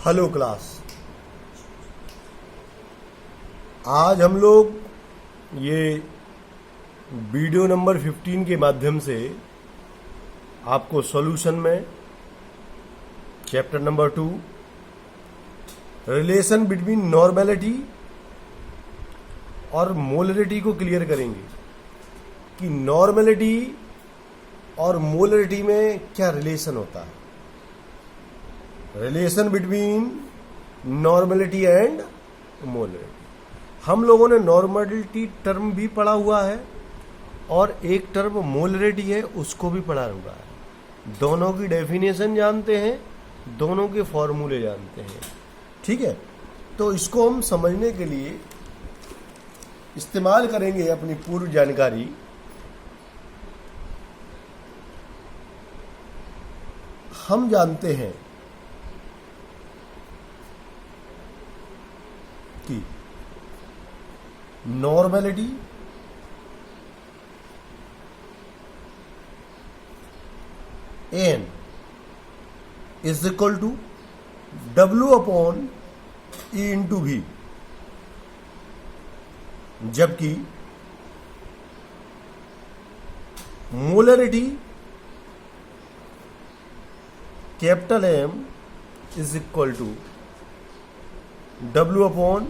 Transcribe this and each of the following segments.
Hello class. आज हम लोग ये वीडियो नंबर 15 के माध्यम से आपको सॉल्यूशन में chapter number 2 relation between normality और मोलरिटी को क्लियर करेंगे कि नॉर्मेलिटी और मोलरिटी में क्या रिलेशन होता है। Relation between normality and molarity. हम लोगों ने नॉर्मेलिटी टर्म भी पढ़ा हुआ है और एक टर्म मोलरिटी है उसको भी पढ़ा हुआ है। दोनों की डेफिनेशन जानते हैं, दोनों के फॉर्मूले जानते हैं। ठीक है, तो इसको हम समझने के लिए इस्तेमाल करेंगे अपनी पूर्व जानकारी। हम जानते हैं कि normality N is equal to W upon E into V, जबकि molarity capital M is equal to W upon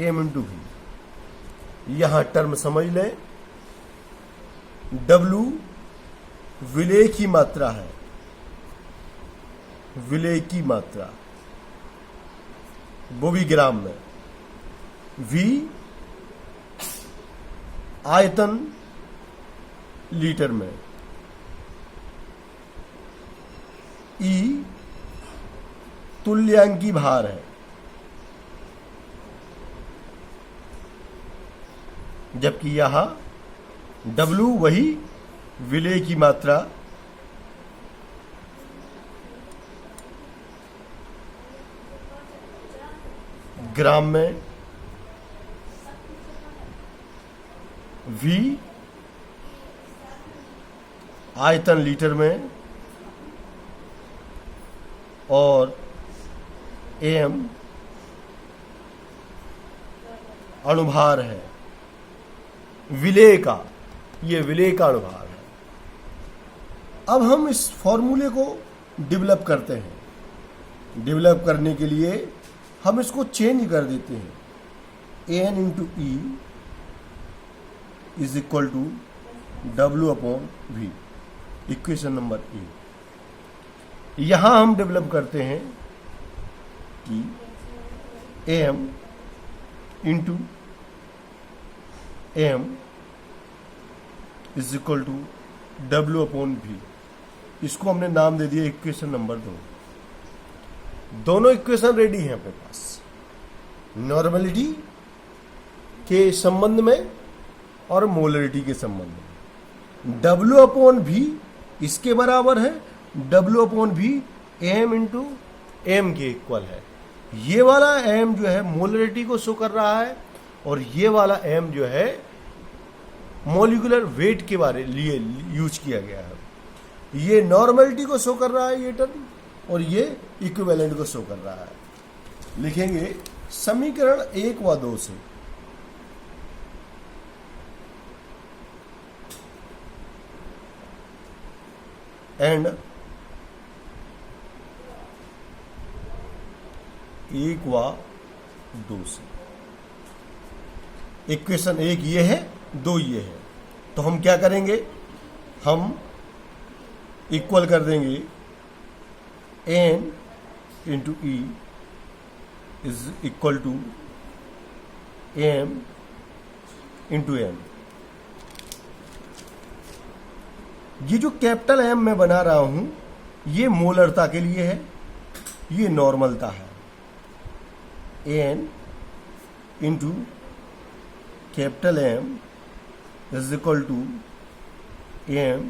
M into V। यहां टर्म समझ लें, W विलेय की मात्रा है, विलेय की मात्रा वो भी ग्राम में, V आयतन लीटर में, E तुल्यांकी भार है, जबकि यहां W वही विलेय की मात्रा ग्राम में, V आयतन लीटर में और M अणुभार है, विलेय का, ये विलेय का अणुभार है। अब हम इस फॉर्मूले को डेवलप करते हैं। डेवलप करने के लिए हम इसको चेंज कर देते हैं। N into E is equal to W upon V, equation number A. यहां हम डेवलप करते हैं कि M into M is equal to W upon V। इसको हमने नाम दे दिया इक्वेशन नंबर 2। दोनों इक्वेशन रेडी हैं अपने पास, नॉर्मेलिटी के संबंध में और मोलरिटी के संबंध में। W अपॉन V इसके बराबर है, W upon V M into M के इक्वल है। ये वाला M जो है मोलरिटी को शो कर रहा है और ये वाला M जो है मॉलिक्यूलर वेट के बारे लिए यूज किया गया है। ये नॉर्मेलिटी को शो कर रहा है ये टर्म, और ये इक्विवेलेंट को शो कर रहा है। लिखेंगे समीकरण 1 व 2 से एंड 1 व 2 से। इक्वेशन 1 ये है, 2 ये है, तो हम क्या करेंगे, हम इक्वल कर देंगे N into E is equal to M into M। ये जो कैपिटल M मैं बना रहा हूं ये मोलरता के लिए है, ये नॉर्मलता है। N into capital M is equal to M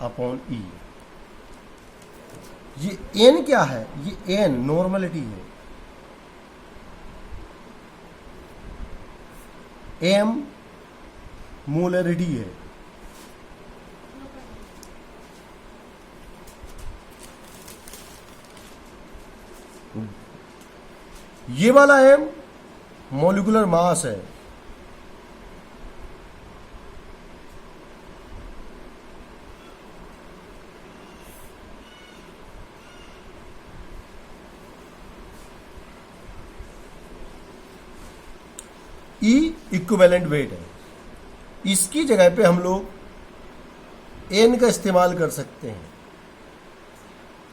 upon E। ये N क्या है, ये N नॉर्मलिटी है, M मोलरिटी है। ये वाला एम मॉलिक्यूलर मास है, ई इक्विवेलेंट वेट है। इसकी जगह पे हम लोग एन का इस्तेमाल कर सकते हैं,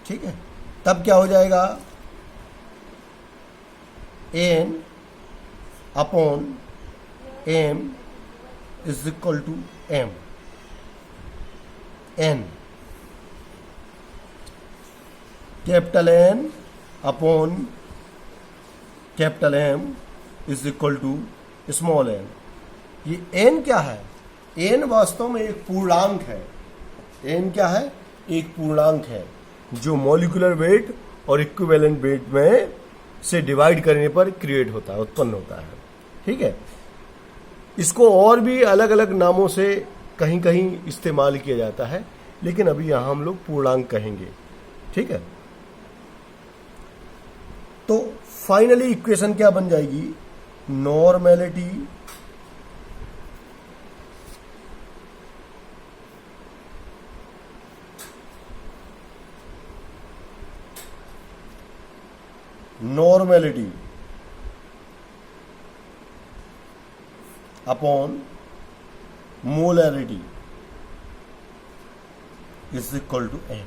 ठीक है। तब क्या हो जाएगा, N upon M is equal to M. N capital N upon capital M is equal to small N. ये एन क्या है, एन वास्तव में एक पूर्णांक है। एन क्या है, एक पूर्णांक है जो मॉलिक्यूलर वेट और इक्विवेलेंट वेट में से डिवाइड करने पर क्रिएट होता है, उत्पन्न होता है, ठीक है। इसको और भी अलग अलग नामों से कहीं कहीं इस्तेमाल किया जाता है, लेकिन अभी यहां हम लोग पूर्णांक कहेंगे, ठीक है। तो फाइनली इक्वेशन क्या बन जाएगी, normality upon molarity is equal to N.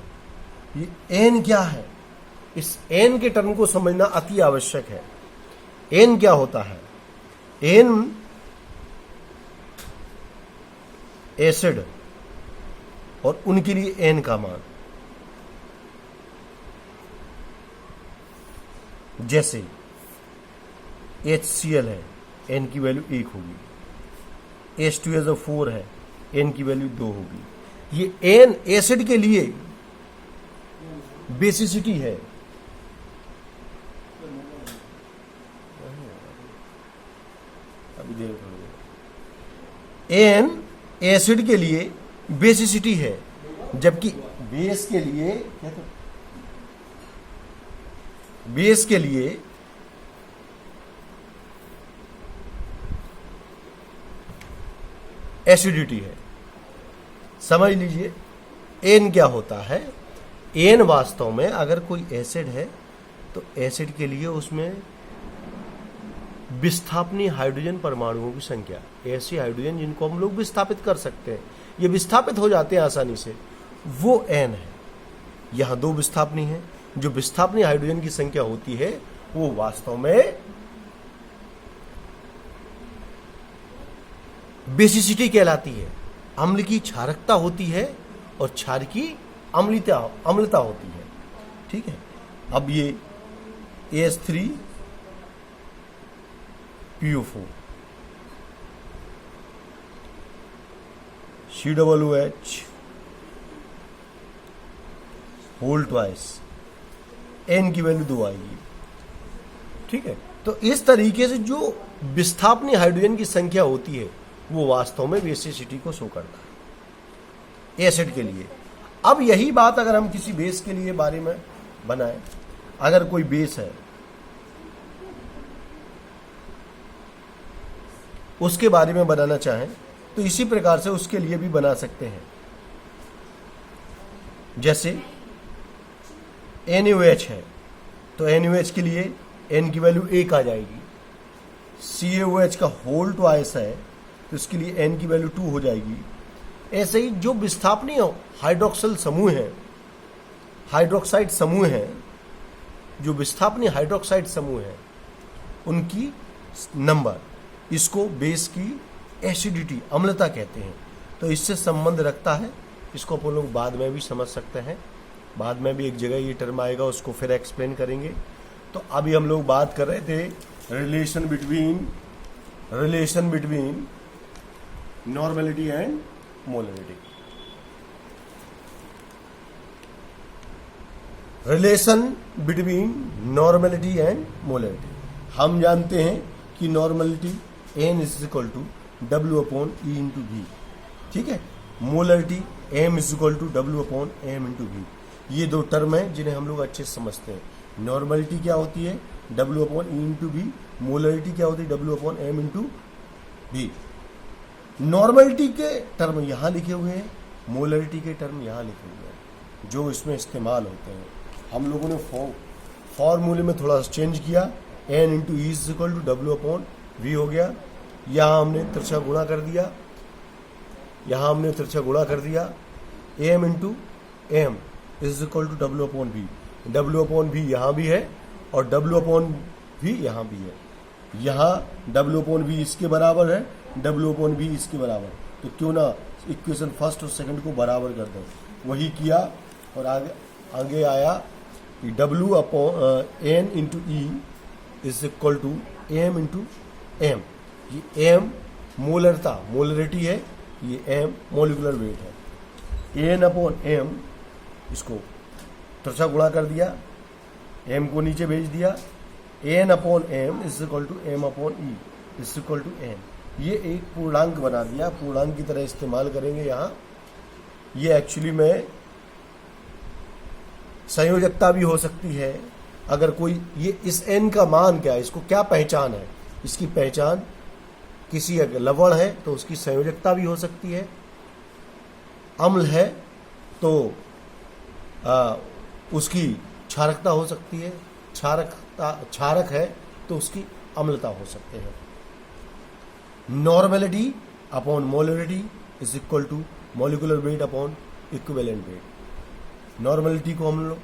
ये एन क्या है, इस एन के टर्म को समझना अति आवश्यक है। एन क्या होता है, एन एसिड और उनके लिए एन का मान, जैसे HCl है, एन की वैल्यू 1 होगी, H2SO4 है, एन की वैल्यू 2 होगी। ये एन एसिड के लिए बेसिसिटी है, अभी एन एसिड के लिए बेसिसिटी है, जबकि बेस के लिए क्या, तो बेस के लिए एसिडिटी है। समझ लीजिए एन क्या होता है, एन वास्तव में अगर कोई एसिड है तो एसिड के लिए उसमें विस्थापनीय हाइड्रोजन परमाणुओं की संख्या, ऐसे हाइड्रोजन जिनको हम लोग विस्थापित कर सकते हैं, ये विस्थापित हो जाते हैं आसानी से, वो एन है। यहां 2 विस्थापनीय है, जो विस्थापनीय हाइड्रोजन की संख्या होती है वो वास्तव में बेसिसिटी कहलाती है। अम्ल की क्षारकता होती है और क्षार की अम्लता होती है, ठीक है। अब ये AS3PO4 COOH whole twice, N की वैल्यू 2 आएगी, ठीक है। तो इस तरीके से जो विस्थापनीय हाइड्रोजन की संख्या होती है वो वास्तव में बेसिसिटी को शो करता है एसिड के लिए। अब यही बात अगर हम किसी बेस के लिए बारे में बनाएं, अगर कोई बेस है उसके बारे में बनाना चाहें तो इसी प्रकार से उसके लिए भी बना सकते हैं। जैसे NaOH है तो NaOH के लिए N की वैल्यू 1 आ जाएगी, CaOH का होल ट्वाइस है तो इसके लिए N की वैल्यू 2 हो जाएगी। ऐसे ही जो विस्थापनीय हाइड्रोक्सिल समूह है, हाइड्रोक्साइड समूह है, जो विस्थापनीय हाइड्रोक्साइड समूह है उनकी नंबर, इसको बेस की एसिडिटी, अम्लता कहते हैं। तो इससे संबंध रखता है, इसको अपन लोग बाद में भी समझ सकते हैं, बाद में भी एक जगह ये टर्म आएगा, उसको फिर एक्सप्लेन करेंगे। तो अभी हम लोग बात कर रहे थे relation between normality and molarity. Relation between normality and molarity, हम जानते हैं कि normality N is equal to W/E/V, ठीक है। Molarity M is equal to W/M/V। ये 2 टर्म हैं जिन्हें हम लोग अच्छे से समझते हैं। नॉर्मलिटी क्या होती है, W upon E into V. Molarity क्या होती है, W upon M into V. Normality के टर्म यहाँ लिखे हुए हैं, मोलरिटी के टर्म यहाँ लिखे हुए हैं जो इसमें इस्तेमाल होते हैं। हम लोगों ने फॉर्मूले में थोड़ा चेंज किया, N into E is equal to W upon V हो गया। यहाँ हमने तिरछा गुणा कर दिया, यहाँ हमने तिरछा गुणा कर दिया, M into M is equal to W upon V. W upon V यहाँ भी है और W अपॉन वी यहाँ भी है। यहाँ W अपॉन वी इसके बराबर है, W अपॉन वी इसके बराबर, तो क्यों ना इक्वेशन फर्स्ट और सेकंड को बराबर कर दें। वही किया और आगे आया कि W upon N into E is equal to M into M. ये M मोलरिटी है, ये M मोलिकुलर वेट है। N अपॉन M इसको तिरछा गुणा कर दिया, M को नीचे भेज दिया, N upon M is equal to M upon E is equal to N। ये एक पूर्णांक बना दिया, पूर्णांक की तरह इस्तेमाल करेंगे यहाँ। ये एक्चुअली में संयोजकता भी हो सकती है। अगर कोई ये इस N का मान क्या है, इसको क्या पहचान है, इसकी पहचान किसी अगर लवण है तो उसकी संयोजकता भी हो सकती है, अम्ल है तो उसकी क्षारकता हो सकती है, क्षारक है तो उसकी अम्लता हो सकते हैं। Normality upon molarity is equal to molecular weight upon equivalent weight. Normality को हम लोग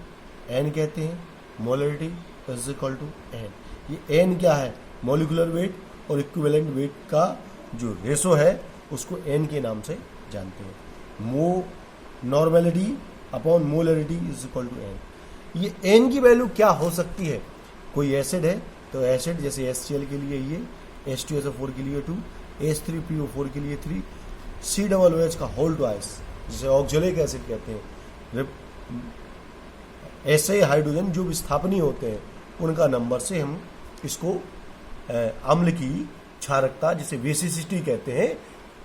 N कहते हैं, molarity is equal to N। ये N क्या है, मॉलिकुलर वेट और इक्विवेलेंट वेट का जो रेशो है उसको N के नाम से जानते हैं। Normality upon molarity is equal to N। ये N की वैल्यू क्या हो सकती है, कोई एसिड है तो एसिड जैसे HCl के लिए ये, H2SO4 के लिए 2, H3PO4 के लिए 3, COOH का होल ट्वाइस जिसे ऑक्जेलिक एसिड कहते हैं। ऐसे हाइड्रोजन जो विस्थापनी होते हैं उनका नंबर से हम इसको अम्ल की क्षारकता जिसे बेसिसिटी कहते हैं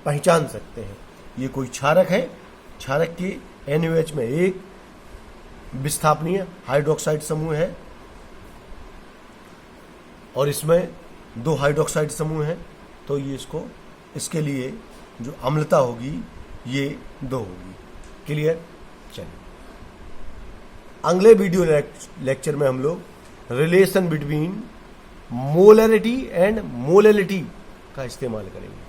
पहचान सकते हैं। ये कोई क्षारक है, क्षारक के NaOH में एक विस्थापनीय हाइड्रोक्साइड समूह है और इसमें 2 हाइड्रोक्साइड समूह हैं, तो ये इसके लिए जो अम्लता होगी ये 2 होगी। क्लियर? चलिए अगले वीडियो लेक्चर में हम लोग relation between molarity and molality का इस्तेमाल करेंगे।